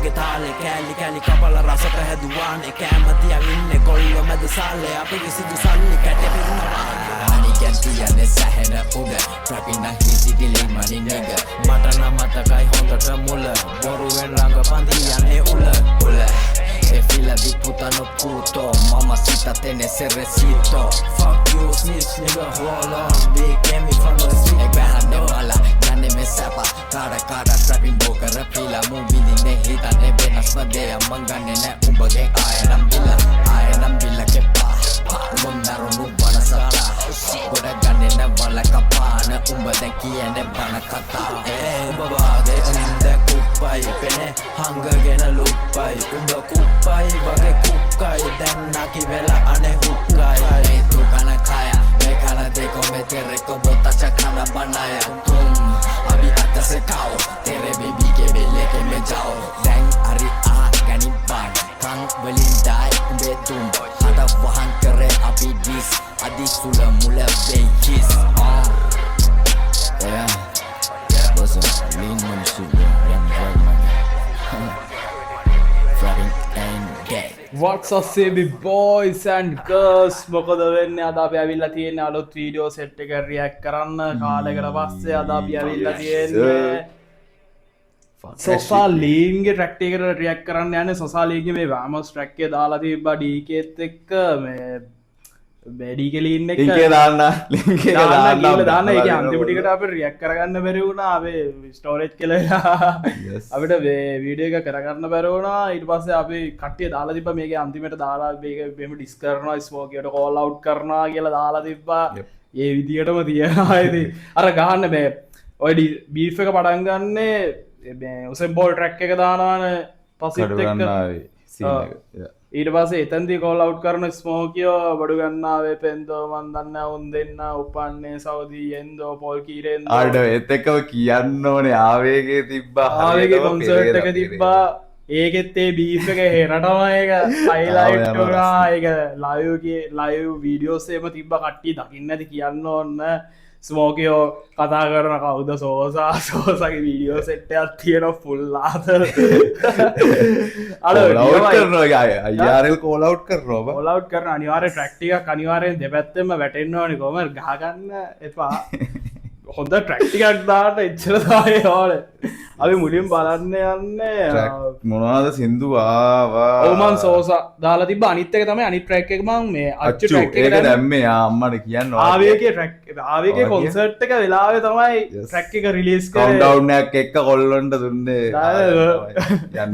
के ताले कैली कैली कपल रसට හැදුවානේ කැමතියන් ඉන්නේ කොල්ලෝ මැද සාලේ අපි කිසිදු සල්ලි කැටේ පිරුණා Ani ගැන්තියනේ සැහෙන උඩ trapping na හිසිකිලි money nigga මට නම් මතකයි හොඳට මුල බොරුවෙන් රංගපන්දි යන්නේ උල E fila di putano puto Mamacita tenés el recito Fuck you snitch nigga hold on Big came me from the street Ek vähän ne mala Jane me sapa Kada trapping boka Rapila mumini ne hita ne venas madea Mangane ne umbage Aenam bila kepa Munnaru nubbana sata Goda gane ne vala kapana Umbaden kiene bana kata බබාගේ සින්ද කුප්පයි පෙනේ හංගගෙන ලුප්පයි උඹ කුප්පයි වගේ කුක්කයි දැන් නකි වෙලා අනේ හුක්කයි Tu gana kaya Me gana de cometer como tacha kana banaya Tum Abi hata se kao Tere baby ke bele ke me jao Dang ari gani bang Kang belin dai umbe tum Hada wahan kere api dis Adi sula mula bekis Yeah What's up? Lean money super Young drug money Frapping and gay What's up baby boys and girls මොකද වෙන්නේ අද අපි ඇවිල්ලා තියෙන්නේ අලුත් video set එක react කරන්න කාලයකට පස්සේ අද අපි ඇවිල්ලා තියෙන්නේ සොසා ලීන්ගේ ට්‍රැක් එකකට රියැක්ට් කරන්න යන්නේ සොසා ලීන්ගේ මේ වෑමස් ට්‍රැක් එක දාලා තිබ්බා ඩීකේත් එක්ක මේ බැඩි ලීන් එක දාන්න දාන්න ඒක අන්තිම ටිකට අපි රියැක්ට් කරගන්න බැරි වුණා අපේ ස්ටෝරේජ් කියලා අපිට වීඩියෝ එක කරගන්න බැරි වුණා ඊට පස්සේ අපි කට්ටිය දාලා තිබ්බා මේකේ අන්තිමට දාලා මේක මෙහෙම ඩිස් කරනවා ස්මෝකියට කෝල් අවුට් කරනවා කියලා දාලා තිබ්බා ඒ විදියටම තියනවා ඉතින් අර ගහන්න බෑ ඔය බීෆ් එක පටන් ගන්නේ මේ උසෙන් බෝල් ට්‍රැක් එක දානවානේ පස්සිත් එක්ක ඊට පස්සේ එතන්දී කෝල් අවුට් කරන ස්මෝකියෝ බඩු ගන්නාවේ පෙන්දෝ මන් දන්න උන් දෙන්න උපන්නේ සෞදියෙන්දෝ පොල් කීරෙන්දෝ ආඩ ඒත් එක්කම කියන්න ඕනේ ආවේගේ තිබ්බා ආවේගේ කොන්සර්ට් එක තිබ්බා ඒකෙත් ඒ බීෆ් එක හෙරටම ඒක හයිලයිට් කරා ඒක ලයිව් වීඩියෝස් එහෙම තිබ්බා කට්ටිය දකින්න ඇති කියන්න ඕන ස්මෝකියෝ කතා කරන කවුද සෝසාගේ වීඩියෝ සෙට් එකක් තියෙනවා ෆුල් ආතල් අයාරල් කෝල් අවුට් කරනවා කෝල් අවුට් කරන අනිවාර්ය ට්‍රැක් ටිකක් අනිවාර්යෙන් දෙපැත්තෙම වැටෙන්න ඕනේ කොහමද ගහගන්න එපා හොඳ ට්‍රැක් ටිකක් දාන්න එච්චර තමයි ඕනේ අපි මුලින් බලන්න යන්නේ මොනවද සින්දු ආවා ඕමන් සෝසා දාලා තිබ්බ අනිත් එක තමයි අනිත් ට්‍රැක් එක මම මේ අච්චු ට්‍රැක් එක දැම්මේ අම්මට කියන්න ආවේගේ ට්‍රැක් ආවේගේ කොන්සර්ට් එක වෙලාවේ තමයි ට්‍රැක් එක රිලීස් කරේ කවුන්ට්ඩවුන් එකක් එක්ක කොල්ලොන්ට දුන්නේ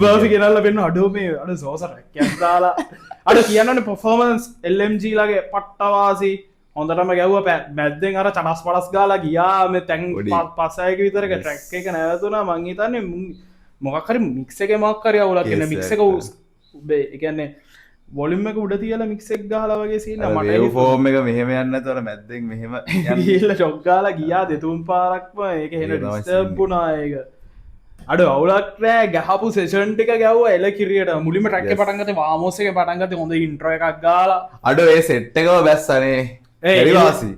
බර්ෆි ගෙනල්ලා පෙන්න අඩෝ මේ අඩ සෝසා ට්‍රැක් එකක් දාලා අඩ කියන්නනේ පර්ෆෝමන්ස් LMG ලගේ පට්ටවාසි හොඳටම ගැව්ව මැද්දෙන් අර චනස් පලස් ගාලා ගියා මේ තැන් පස්සයක විතරක ට්‍රැක් එක නැවතුණා මං හිතන්නේ මොකක් හරි මික්ස් එකේ මොකක් හරි අවුලක් වෙන මික්ස් එක ඒ කියන්නේ වොලියුම් එක උඩ තියලා මික්ස් එක ගහලා වගේ සීන මට වේව් ෆෝම් එක මෙහෙම යන්නේ නැතර මැද්දෙන් මෙහෙම ගිහිල්ලා ෂොක් ගාලා ගියා දෙතුන් පාරක්ම ඒක හෙන ඩිස්ටර්බ් වුණා ඒක අඩ අවුලක් නෑ ගහපු සෙෂන් ටික ගැව්වා එල කිරියට මුලින්ම ට්‍රැක් එක පටන් ගත්තේ වාමෝස් එකේ පටන් ගත්තේ හොඳ ඉන්ට්‍රෝ එකක් ගාලා අඩ ඒ සෙට් එකම බැස්සනේ එරිවාසි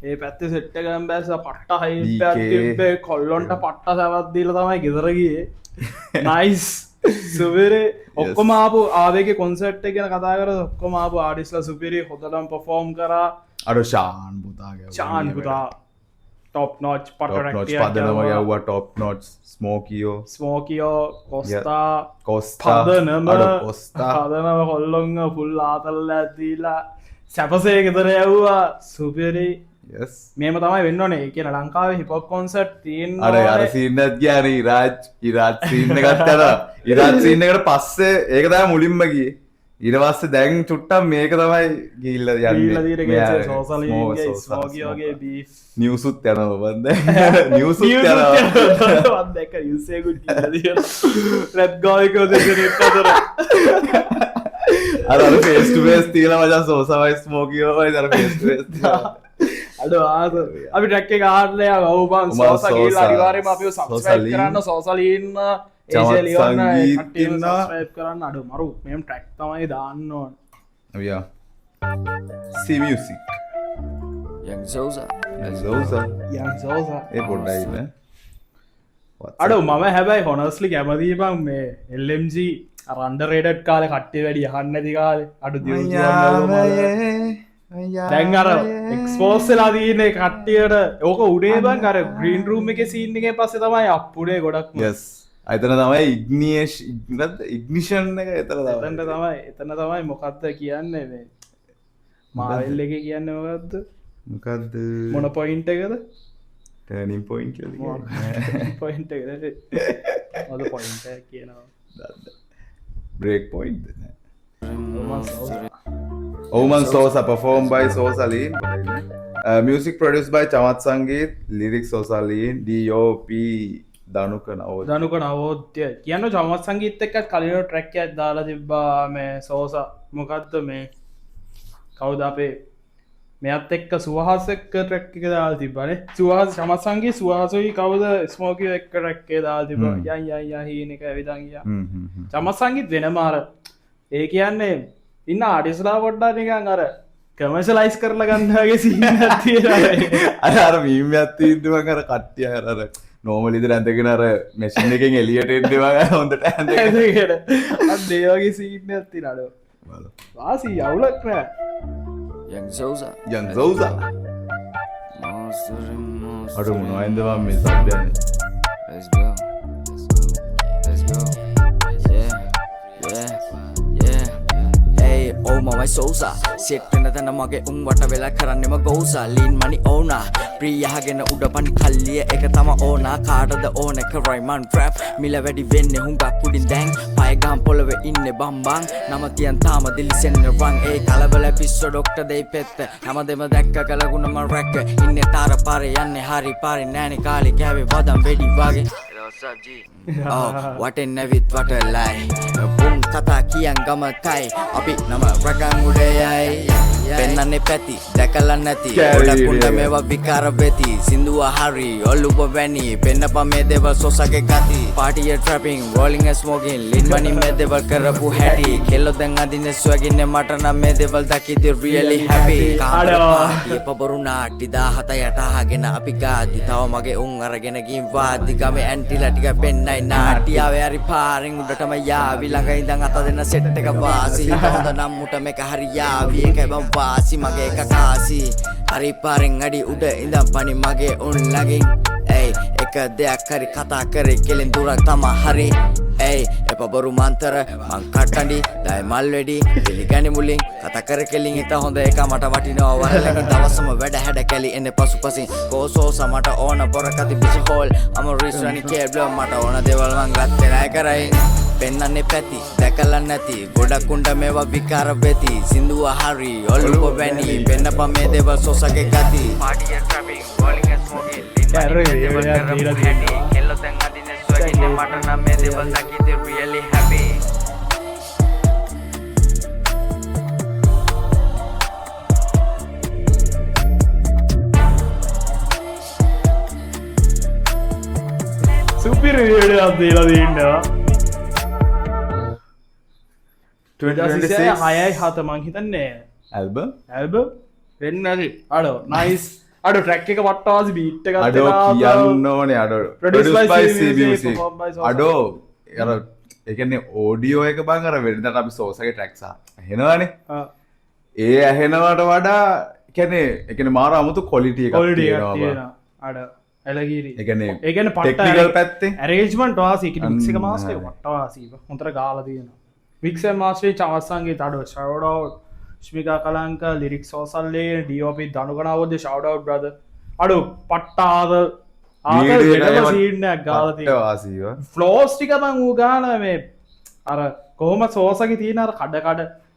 ඒ පැත්තේ සෙට් එකම බැස්ස පට්ට හයි පැත්තේ කොල්ලොන්ට පට්ට සැවත් දීලා තමයි ගෙදර ගියේ නයිස් සුපිරි ඔක්කොම ආපු ආවේගේ කොන්සර්ට් එක ගැන කතා කරලා ඔක්කොම ආපු ආටිස්ලා සුපිරි හොඳටම පර්ෆෝම් කරා අර ෂාන් පුතා ගැව්වා ෂාන් පුතා ටොප් නොච් පටරක් පදනම ගැව්වා ටොප් නොච් ස්මෝකියෝ කොස්තා පදනම කොල්ලොන්ග ෆුල් ආතල්ල ඇදීලා සැපසේ ගෙදර යව්වා සුපිරි මේම තමයි වෙන්න ඕනේ කියන ලංකාවේ හිපොප් කොන්සර්ට් තියෙන අර සීන්නත් ගියාන ඉරාජ් සීන්න එකත් කරා ඉරාජ් සීන්න එකට පස්සේ ඒක තමයි මුලින්ම ගියේ ඊට පස්සේ දැන් චුට්ටක් මේක තමයි ගිහිල්ලා යන්නේ ස්මෝකියෝගේ බීෆ් නිවුසුත් යනවා බන්ද නිවුසුත් යනවා වත් දැක්ක යුසේගුත් කියලා දියලා රැප් ගායකයෝ දෙකෙනෙක් අතර අර ෆේස් ටු ෆේස් තියලා මචං සෝසාවයි ස්මෝකියෝ වයි අර ෆේස් ටු ෆේස් අඩ ආස අපි ට්‍රැක් එක ආඩ්ලේ ගවුබන් සෝසා ගිහලා අනිවාර්යයෙන්ම අපිව සබ්ස්ක්‍රයිබ් කරන්න සෝසාලි ඉන්න ඒජේ ලියන්න කට්ටිය සබ්ස්ක්‍රයිබ් කරන්න අඩ මරු මෙම් ට්‍රැක් තමයි දාන්න ඕන අවියා සී මියුසික් Young Zosa ඒ පොඩ්ඩයි ඉන්න අඩු මම හැබැයි හොනස්ලි කැමතිීපම් මේ එල්MG රන්ඩරේඩට් කාල කට්ටේ වැඩි අහන්න ඇති කාල අඩු දැන් අර එක්ස්පෝස්සලා දීනේ කට්ටියට ඕක උඩේබන් අර ග්‍රීන් රූම් එක සීන් එක පස්සේ තමයි අප්පුඩේ ගොඩක් අතන තමයි ඉග්නියේෂ් ඉග්නිෂන් එක එතන තමයි මොකක්ද කියන්නේ මේ මාවෙල් එක කියන්න මොකක්ද මොකක්ද මොන පොයින්ට් එකද ටර්නින් පොයින්ට් පොයින්ට් එක මොකද පොයින්ට් එක කියනවා break point Oman Sosa performed by Sosa Leen. Music produced by Chamat Sangeet. Lyrics Sosa Leen. D.O.P. Dhanuka Navodya. කියන්න චමත් සංගීත එක්ක කලින් ට්‍රැක් එකක් දාලා තිබ්බා මේ සෝසා මොකද්ද මේ කවුද අපේ මෙයත් එක්ක සුවහස් එක්ක ට්‍රැක් එක දාලා තිබ්බනේ සුවහස් චමත් සංගීත සුවහසුයි කවුද ස්මෝකි එක්ක ට්‍රැක් එක දාලා තිබ්බා යන් හීන එක ඇවිදන් ගියා චමත් සංගීත වෙනම අර ඒ කියන්නේ ඉන්න ආටිස්ලා පොඩ්ඩක් නිකන් අර කමර්ෂලයිස් කරලා ගන්නවාගේ සීන් එකක් තියෙනවා අර මීම් එකක් තියෙනවා අර කට්ටිය අර නෝමල් ඉදලා ඇඳගෙන අර මැෂින් එකෙන් එළියට එන්නවා හොඳට ඇඳගෙන අද ඒ වගේ සීන් එකක් තියෙනවා වාසි අවුලක් නෑ Young Zosa අර මොනවයින්ද මම මේ සබ්යන්නේ Let's go Oh my Sosa set වෙන තැන මගේ උන් වට වෙලා කරන්නෙම ගෝසා ලීන් මනි ඕනා ප්‍රියහගෙන උඩ පනි කල්ලිය එක තම ඕනා කාටද ඕන කරයි මන් ට්‍රැප් මිල වැඩි වෙන්නේ හුඟක් උඩින් දැන් පය ගහම් පොළවේ ඉන්නේ බම්බන් නම තියන් තාම දිලිසෙන්න රන් ඒ කලබල පිස්සෝ ඩොක්ටර් දෙයි පෙත්ත හැමදෙම දැක්ක කලගුණ මන් රැක්ක ඉන්නේ තාර පාරේ යන්නේ හරි පාරේ නෑනේ කාලේ කෑවේ වදම් වෙඩි වගේ වටෙන් නැවිත් වටලයි පුන් කතා කියන් ගමකයි අපි නම රකන් උඩයයි පෙන්නන්නේ පැති දැකලා නැති ගොඩකුන්ට මේවා විකාර වෙති සින්දුව හරි ඔල්ලුව වැනි පෙන්නප මේ දේවල් සොසගේ ගති පාටිය ට්‍රැපින් රෝලිං ඇ ස්මෝකින් ලින් මනි මේ දේවල් කරපු හැටි කෙල්ලෝ දැන් අදින්නේ ස්වැගින්නේ මට නම් මේ දේවල් දකිද්දි රියලි හැපි කාඩේ පබරු නාටි 17 යට අහගෙන අපි ගාදි තව මගේ උන් අරගෙන ගින් වාදි ගමේ ඇන්ටිලා ටික පෙන්නයි නාටියාවේ හරි පාරෙන් උඩටම යාවි ළඟ ඉඳන් අත දෙන්න සෙට් එක වාසි හොඳ නම් මුට මේක හරි යාවි ඒකයි බම් වාසි මගේ එක කාසි හරි පාරෙන් අඩි උඩ ඉඳන් පනි මගේ උන් ළඟින් ඇයි එක දෙයක් හරි කතා කරේ කෙලින් දුරක් තම හරි ඇයි එප බොරු මන්තර මං කට්ටඩි දයි මල් වෙඩි පිළිගනි මුලින් කතා කර කෙලින් හිත හොඳ එක මට වටිනවා වරලකින් දවසම වැඩ හැඩ කැලි එන්නේ පසුපසින් කෝසෝස මට ඕන බොරකති බිසි හෝල් අම රිස්වනි කේබ්ලෝ මට ඕන දේවල් මං ගත්තේ නෑ කරයි පෙන්නන්නේ පැති දැකලා නැති ගොඩක් උණ්ඩ මේවා විකාර වෙති සින්දුව හරි ඔල්ලුව වැනි පෙන්නප මේ දේවල් සොසගේ ගති පාටිය ට්‍රැපින් රෝලිං ඇ ස්මෝකින් කෙල්ලෝ දැන් අදින්නේ ස්වැගින්නේ මට නම් මේ දේවල් දකිද්දි රියලි හැපි සුපිරි වීඩියෝ එකක් දීලා තියෙනවා 2026 6/7 මං හිතන්නේ ඇල්බම් වෙන්න ඇති අඩෝ නයිස් අඩෝ ට්‍රැක් එක වට්ටවාසි බීට් එකක් අඩෝ කියන්න ඕනේ අඩෝ produced by C Music අඩෝ අර ඒ කියන්නේ ඔඩියෝ එක බං අර වෙනදට අපි සෝසගේ ට්‍රැක්ස් ඇහෙනවනේ ඒ ඇහෙනවට වඩා කියන්නේ ඒ කියන්නේ මාර අමුතු ක්වොලිටි එකක් තියෙනවා අඩ එලගිරි ඒ කියන්නේ ඒ කියන්නේ ටෙක්නිකල් පැත්තෙන් arrangement වාසි ඒ කියන්නේ mix එක මාස්ටර් වට්ටවාසි හොඳට ගාලා තියෙනවා mix and master චමත් සංගීත අඩෝ shout out Shmika Kalanka, lyrics Sosalle, DOP Dhanuka shout out brother. Adu Patta scene ගාලා ෆ්ලෝස් ටික මං ඌ ගාන මේ අර කොහොම සෝසගේ තියෙන අර කඩ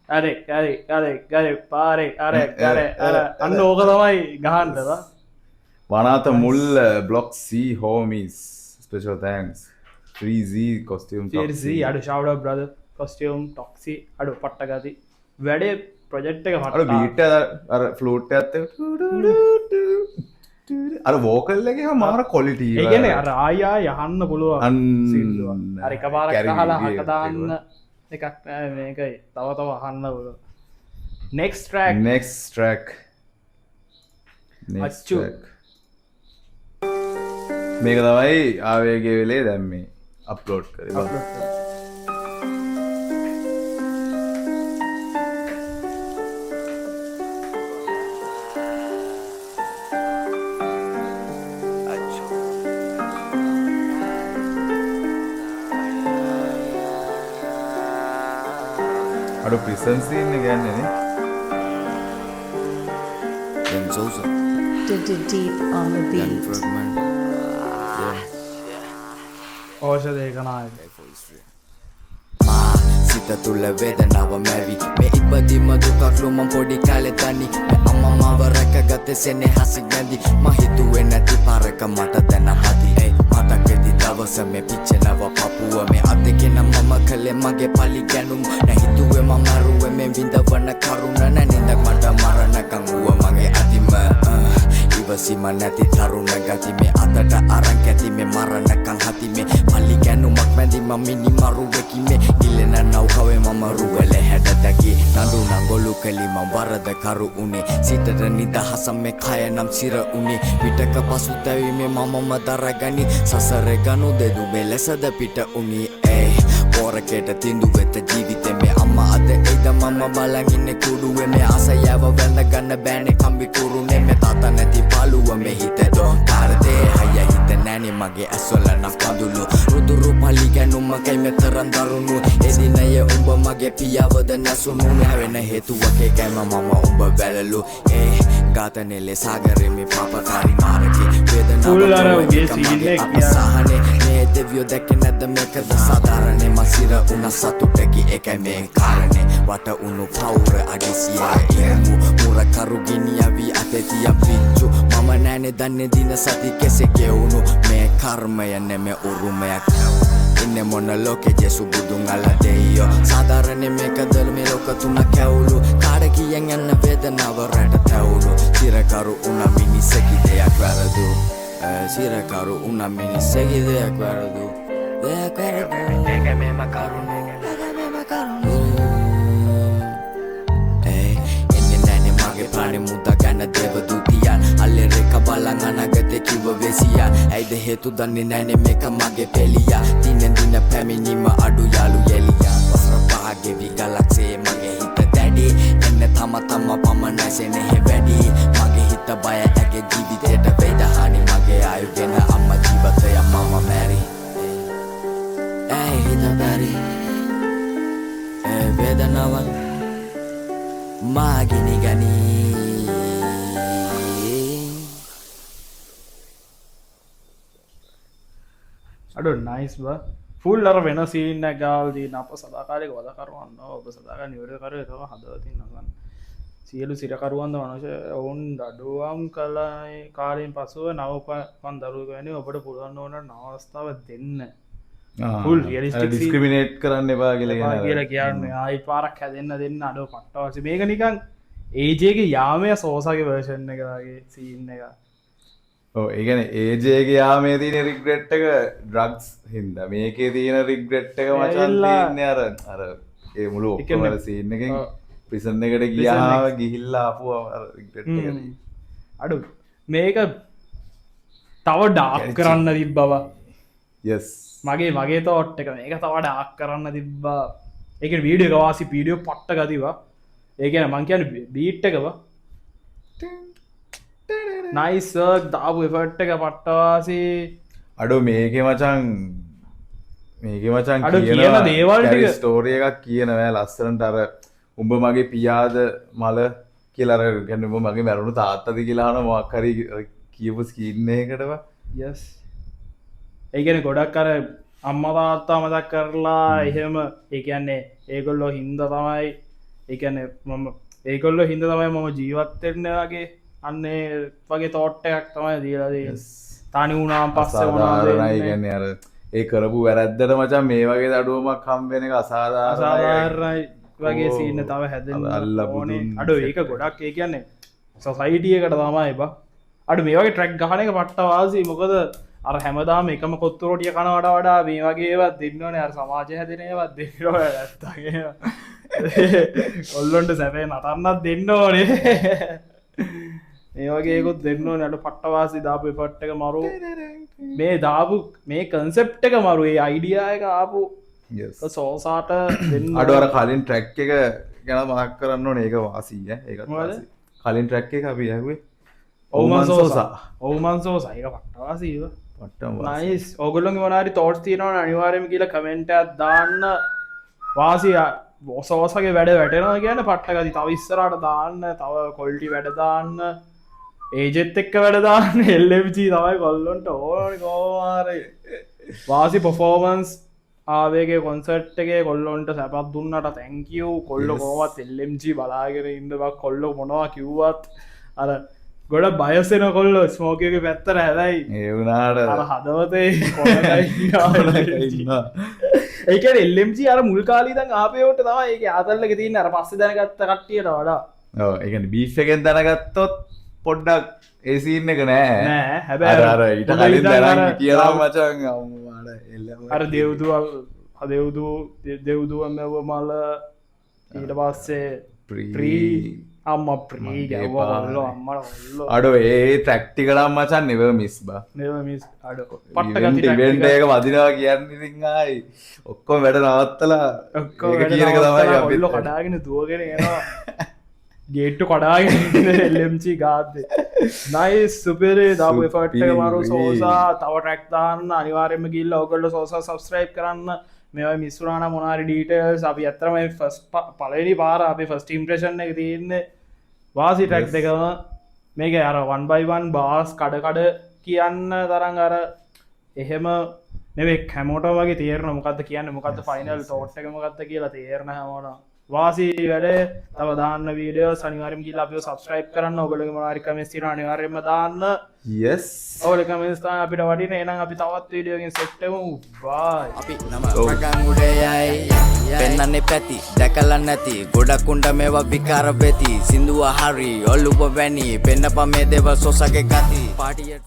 අර පාරේ අර අන්න ඕක තමයි ගහන්නද වනාත මුල් block C homies special thanks 3Z costume 3Z අඩු shout out brother costume toxi අඩු පට්ට ගති වැඩේ ප්‍රොජෙක්ට් එක අර බීට් අර ෆ්ලූට් එකත් අර වෝකල් එකේ මාර ක්වොලිටි ඒ කියන්නේ අර ආයා යහන්න පුළුවන් සින්දුව අර එකපාරක් අහලා හට දාන්න එකක් නෑ මේකයි තව අහන්න පුළුවන් next track අච්චු මේක තමයි ආවේගේ වෙලේ දැන් මේ අප්ලෝඩ් කරේ. අඩු ප්‍රිසන් සීන් එක ගන්නේ නේ. Deep on the beat. ඕෂධ ඒක නායක. සිත තුළ වේදනාව මැවි මේ ඉපදීම දුකක් ලු මං පොඩි කාලේ තනි මේ අම්මා මාව රැකගත්තේ සෙනෙහසින් නැඳි මං හිතුවේ නැති පාරක මට දැන මදි මතකෙදි දවස මේ පිච්චෙනව පපුව මේ අතකින මම කලේ මගේ පලි ගැනුම් නැහිතුවේ මම මරුවේ මේ විඳවන කරුණ නැනින්දක් මට මරණකම් වුව මගේ අතිම ඉවසීම නැති තරුණ ගති මේ අතට අරන් කැති මේ මරණකම් හති මේ පලි ගැනුමක් මැදි මම මිනි මරුවෙකි මේ ගිලෙන නෞකාවේ මම රුවලේ හැඩදකි නඩු නංගොලු කලි මම වරද කරු උනේ සිතට නිදහස මේ කය නම් සිර උනේ පිටක පසුතැවීමේ මමම දරගනි සසරේ ගනු දෙදු මෙලෙසද පිට උනේ පෝරකේට තින්දු වෙත ජීවිතේ මේ අම්මා අද එයිද මම බලන් ඉන්නේ කුඩුවේ මේ අසයව වැඳ ගන්න බෑනේ කම්බි කුරුනේ මේ තාත්තා නැති පාළුව මේ හිතේ දොන්තරදේ හය හිත නැනි මගේ ඇස්වල නම් කඳුළු රුදුරු පලි ගැනුම කයි මෙතරම් දරුණු එදිනය උඹ මගේ පියවද නැසුණු නැවෙන හේතුවක කැම මම උඹ බැලලු ගාතනෙලේ සාගරේ මේ පාපකාරි මාරකේ වේදනාව ගේ සීන් එක සහනේ මේ දෙවියෝ දැක්කේ නැද්ද මේකද සාධාරණේ මසිර උන සතුටකි එකයි මේ කාරණේ වට උණු පවුර අඩිසිය ඉමු මුර කරු ගිනියවි අතේතිය පිච්චු මම නැනේ දන්නේ දින සති කෙසේ ගෙවුණු මේ කර්මය නෙමෙ උරුමයක් ඉන්නේ මොන ලෝකේ ජේසු බුදුන් අල්ලා දෙයියෝ සාධාරණේ මේකද මේ ලෝක තුන කැවුළු කාඩ කියෙන් යන වේදනාව රට තැවුළු සිරකරු උන මිනිසෙකි දෙයක් වැරදු සිරකරු උන මිනිසෙකි දෙයක් වැරදු දෙයක් වැරදු මේක මේම කරුණු එන්නේ නැනේ මගේ ප්‍රාණි මුදා ගන්න දේවදූතියන් අල්ලේ රේක බලන් අනගතේ කිව්ව වෙසියා ඇයිද හේතු දන්නේ නැනේ මේක මගේ පෙලියා දිනෙන් දින පැමිණීම අඩු යාලු එලියා වසර පහගේ විගලක්සේ මගේ හිත දැඩි එන්නේ තම පමණයි සෙනෙහ වැඩි මගේ හිත බය ඇගේ ජීවිතේට වේදහානි මගේ ආයු වෙන අම්මා ජීවිතය මම මැරි හිත බැරි වේදනාවන් මාගිනි ගනී අඩු නයිස් බා ෆුල් අර වෙන සීන් එක ගාල් දින අප සදාකාලික වදකරුවන් ඔබ සදාකාලික නිවැරදි කරුවේ තව හදවතින් නගන්න සියලු සිරකරුවන්ද මනුෂ්‍ය ඔවුන් දඩුවම් කළයි කාලයෙන් පසුව නවපන් දරුවෙකු වැනි ඔබට පුළුවන් ඕන අවස්ථාව දෙන්න ෆුල් රියලිස්ටික් ඩිස්ක්‍රිමිනේට් කරන්න එපා කියලා කියන්නේ ආයි පාරක් හැදෙන්න දෙන්න අඩෝ පට්ටවසි මේක නිකන් ඒජේගේ යාමය සෝසාගේ වර්ෂන් එක වගේ සීන් එක ඒගැන ඒජේගේ යාමේ තියෙන රිග්‍රෙට් එක ඩ්‍රග්ස් හින්ද මේකේ තියෙන රිග්‍රෙට් එක මචන් අර අර ඒ මුළු ඔක්කොම සීන් එකෙන් ප්‍රිසන් එකට ගියාම ගිහිල්ලා ආපුවා රිග්‍රෙට් එක අඩු මේක තව ඩාක් කරන්න තිබ්බවා යස් මගේ තෝට් එක මේක තව ඩාක් කරන්න තිබ්බා ඒක වීඩියෝ ගවාසි පීඩියෝ පට්ට ගතිවා ඒකන මං කියන බීට් එකවා නයිසර් දාපු එෆර්ට් එක පට්ටවාසි අඩෝ මේක මචන් අඩු කියන දේවල් ටික ස්ටෝරිය එකක් කියනවෑ ලස්සනට අර උඹ මගේ පියාද මල කියලර ගැන උඹ මගේ මැරුණු තාත්තද කියලාන මොක්කරි කියපු ස්කීන්නයකටව යස් ඒගැන ගොඩක් අර අම්මතාත්තා මතක් කරලා එහෙම ඒකන්නේ ඒගොල්ලෝ හින්ද තමයි ඒකන මම ඒකොල්ල හින්ද තමයි මම ජීවත්වෙන්න වගේ අන්නේ වගේ තෝට්ටයක් තමයි දීලදී තනි වුණාම් පස්ස ගන්න අර ඒ කරපු වැරැද්දට මචන් මේ වගේ දඩුවමක් කම්බෙන එක අසාධාරණයි වගේ සීන්න තව හැද අල්ල අඩු ඒක ගොඩක් ඒ කියන්නේ සොසයිටියකට තමයි බා අඩු මේ වගේ ට්‍රැක් ගහන එක පට්ටවාසි මොකද අර හැමදාම එකම කොත්තුරෝටිය කනවට වඩා මේ වගේවත් දෙන්නවන අර සමාජය හැදනයවත් දෙන්නව ඇත්තගේ කොල්ලොන්ට සැපේ නටන්නත් දෙන්න ඕනේ ඒ වගේකුත් දෙන්න නට පට්ටවාසි දාපු පට්ටක මරු මේ දාපු මේ කන්සෙප්ට එක මරු ඒ අයිඩියා එක ආපු සෝසාට දෙන්න අඩුවර කලින් ට්‍රැක් එක ගැන මතක් කරන්න ඕනේ ඒක වාසී ඒකත් වාසී. කලින් ට්‍රැක් එක අපි ඇහුවේ ඔවුමන් සෝසා ඔවුමන් සෝසා ඒක පට්ටවාසීව පට්ටම නයිස්. ඕගොල්ලොන්ගේ මොනාරි තෝට්ස් තියෙනවනේ අනිවාර්යයෙන්ම කියලා කමෙන්ට් එකක් දාන්න. වාසී සෝසගේ වැඩ වැටෙනවා කියන්නේ පට්ටගති. තව ඉස්සරහට දාන්න, තව ක්වොලිටි වැඩ දාන්න, ඒජෙත් එක්ක වැඩ දාන්න. LMG තමයි කොල්ලොන්ට ඕනේ කොහොමාරි. වාසී පර්ෆෝමන්ස් ආවේගේ කොන්සර්ට් එකේ කොල්ලොන්ට සැපක් දුන්නට thank you. කොල්ලෝ කොහොමවත් LMG බලාගෙන ඉන්න බා. කොල්ලෝ මොනවා කිව්වත් අර ගොඩ බයසෙන කොල්ලෝ ස්මෝකියගේ පැත්තට හැබැයි ඒ වුණාට අර හදවතේ ඒක LMG අර මුල් කාලේ ඉඳන් ආපේවට තමයි ඒක ආතල්ලක තියෙන අර පස්සේ දැනගත්ත කට්ටියට වඩා. ඔව් ඒ කියන්නේ බීෆ් එකෙන් දැනගත්තොත් පොඩ්ඩක් ඒ සීන් එක නෑ නෑ හැබැයි අර ඊට කලින් දැනන් කියලා මචං අම්මාඩ අර දෙව්දුව මෙව මල ඊට පස්සේ ප්‍රී අම්ම ප්‍රී ගැව්වා කොල්ලෝ අම්මලා කොල්ලෝ අඩෝ ඒ ටැක්ටිකලම් මචන් never miss බා never miss අඩ ඉවෙන්ට් එක වදිනවා කියන්නේ ඉතින් ආයි ඔක්කොම වැඩ නවත්තලා ඔක්කොම ඒක කියන එක තමයි අපි කොල්ලෝ කඩාගෙන දුවගෙන එනවා ගේට්ටු කඩාගෙන LMG ගාද්දේ නයිස් සුපිරි දාපු එෆර්ට් එක මාරු සෝසා තව ට්‍රැක් දාන්න අනිවාර්යයෙන්ම ගිහිල්ලා ඔයගොල්ලෝ සෝසා සබ්ස්ක්‍රයිබ් කරන්න මේවා මිස් වුණා නම් මොනාරි ඩීටේල්ස් අපි ඇත්තටම මේ ෆස්ට් පළවෙනි පාර අපේ ෆස්ට් ඉම්ප්‍රෙෂන් එක තියෙන්නේ වාසි ට්‍රැක් දෙකම මේක අර 1 by 1 බාස් කඩ කියන්න තරම් අර එහෙම නෙවෙයි හැමෝටම වගේ තේරෙන මොකද්ද කියන්නේ මොකද්ද ෆයිනල් තෝට් එක මොකද්ද කියලා තේරෙන හැමෝටම වාසි වැඩේ තව දාන්න වීඩියෝස් අනිවාර්යයෙන්ම ගිහලා අපිව සබ්ස්ක්‍රයිබ් කරන්න ඕගොල්ලෝගේ මොනාරි කමෙන්ට්ස් තියෙනවා අනිවාර්යයෙන්ම දාන්න yes ඔයාලගේ කමෙන්ට්ස් තමයි අපිට වටින එහෙනම් අපි තවත් වීඩියෝකින් සෙට් වෙමු bye අපි නම රගන් උඩයයි පෙන්නන්නේ පැති දැකලා නැති ගොඩක් උණ්ඩ මේවා විකාර වෙති සින්දුව හරි ඔළුව වැනි පෙන්නප මේ දේව සොසගේ ගති පාටිය